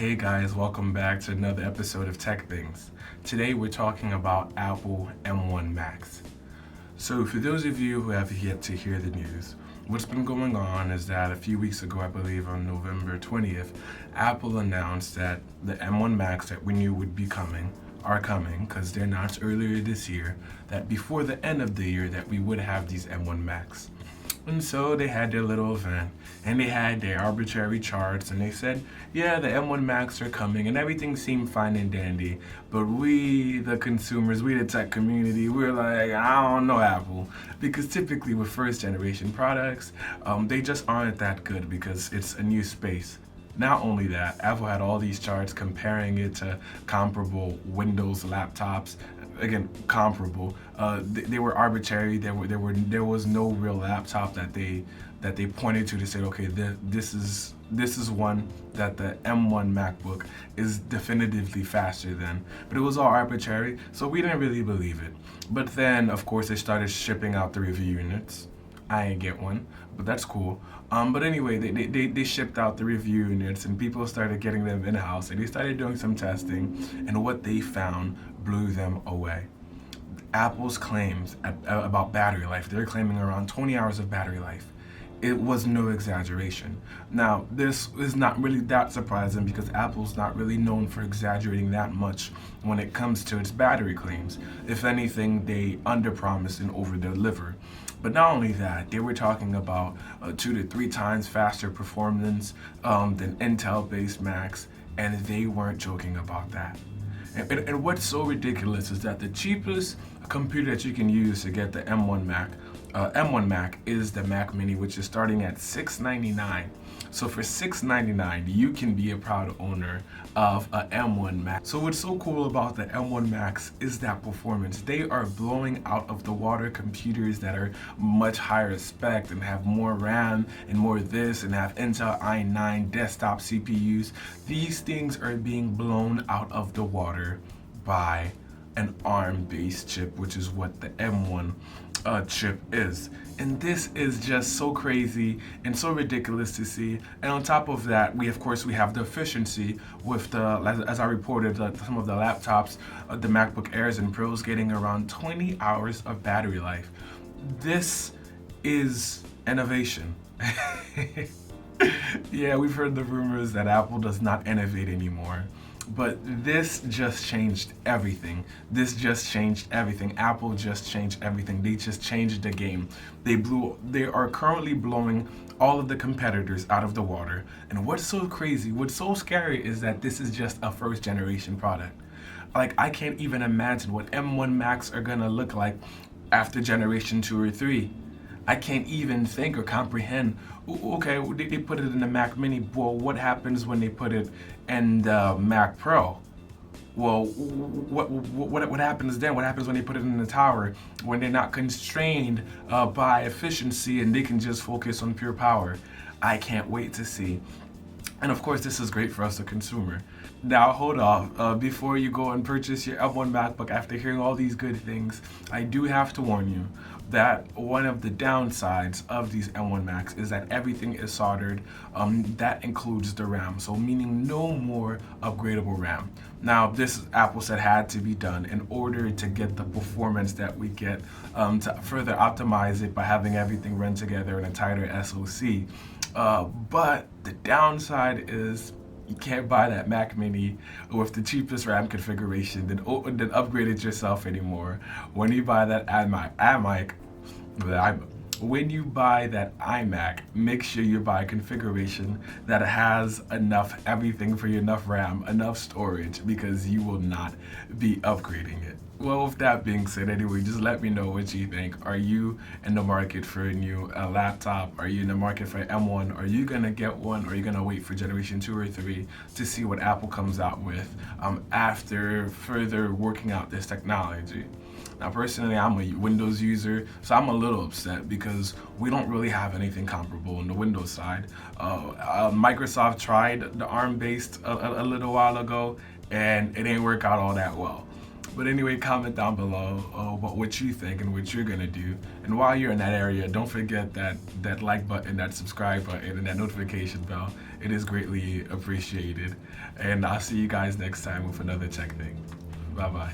Hey guys, welcome back to another episode of Tech Things. Today we're talking about Apple M1 Macs. So for those of you who have yet to hear the news, what's been going on is that a few weeks ago, I believe on November 20th, Apple announced that the M1 Macs that we knew would be coming are coming because they announced earlier this year that before the end of the year that we would have these M1 Macs. And so they had their little event and they had their arbitrary charts and they said, yeah, the M1 Macs are coming and everything seemed fine and dandy. But we, the consumers, we, the tech community, we're like, I don't know, Apple. Because typically with first generation products, they just aren't that good because it's a new space. Not only that, Apple had all these charts comparing it to comparable Windows laptops. Again, comparable. They were arbitrary. There was no real laptop that they pointed to say, okay, this is one that the M1 MacBook is definitively faster than. But it was all arbitrary, so we didn't really believe it. But then, of course, they started shipping out the review units. I ain't get one, but that's cool. But anyway, they shipped out the review units and people started getting them in-house and they started doing some testing and what they found blew them away. Apple's claims about battery life, they're claiming around 20 hours of battery life. It was no exaggeration. Now, this is not really that surprising because Apple's not really known for exaggerating that much when it comes to its battery claims. If anything, they underpromise and overdeliver. But not only that, they were talking about 2 to 3 times faster performance than Intel-based Macs, and they weren't joking about that. And what's so ridiculous is that the cheapest computer that you can use to get the M1 Mac is the Mac Mini, which is starting at $699. So for $699, you can be a proud owner of a M1 Mac. So what's so cool about the M1 Macs is that performance. They are blowing out of the water computers that are much higher spec and have more RAM and more this and have Intel i9 desktop CPUs. These things are being blown out of the water by an ARM-based chip, which is what the M1 chip is. And this is just so crazy and so ridiculous to see. And on top of that, we have the efficiency with the, as I reported, some of the laptops, the MacBook Airs and Pros getting around 20 hours of battery life. This is innovation. Yeah, we've heard the rumors that Apple does not innovate anymore. But this just changed everything. Apple just changed everything. They just changed the game. They are currently blowing all of the competitors out of the water. And what's so crazy, what's so scary is that this is just a first generation product. Like, I can't even imagine what M1 Macs are gonna look like after generation 2 or 3. I can't even think or comprehend. Okay, they put it in the Mac Mini. Well, what happens when they put it in the Mac Pro? Well, what happens then? What happens when they put it in the tower when they're not constrained by efficiency and they can just focus on pure power? I can't wait to see. And of course, this is great for us, the consumer. Now, hold off. Before you go and purchase your M1 MacBook, after hearing all these good things, I do have to warn you that one of the downsides of these M1 Macs is that everything is soldered. That includes the RAM, so meaning no more upgradable RAM. Now, this, Apple said, had to be done in order to get the performance that we get, to further optimize it by having everything run together in a tighter SoC. But the downside is you can't buy that Mac Mini with the cheapest RAM configuration, then upgrade it yourself anymore. When you buy that iMac, make sure you buy a configuration that has enough everything for you, enough RAM, enough storage, because you will not be upgrading it. Well, with that being said, anyway, just let me know what you think. Are you in the market for a new laptop? Are you in the market for M1? Are you gonna get one? Or are you gonna wait for generation 2 or 3 to see what Apple comes out with after further working out this technology? Now, personally, I'm a Windows user, so I'm a little upset because we don't really have anything comparable on the Windows side. Microsoft tried the ARM-based a little while ago, and it didn't work out all that well. But anyway, comment down below about what you think and what you're gonna do. And while you're in that area, don't forget that like button, that subscribe button, and that notification bell. It is greatly appreciated. And I'll see you guys next time with another tech thing. Bye bye.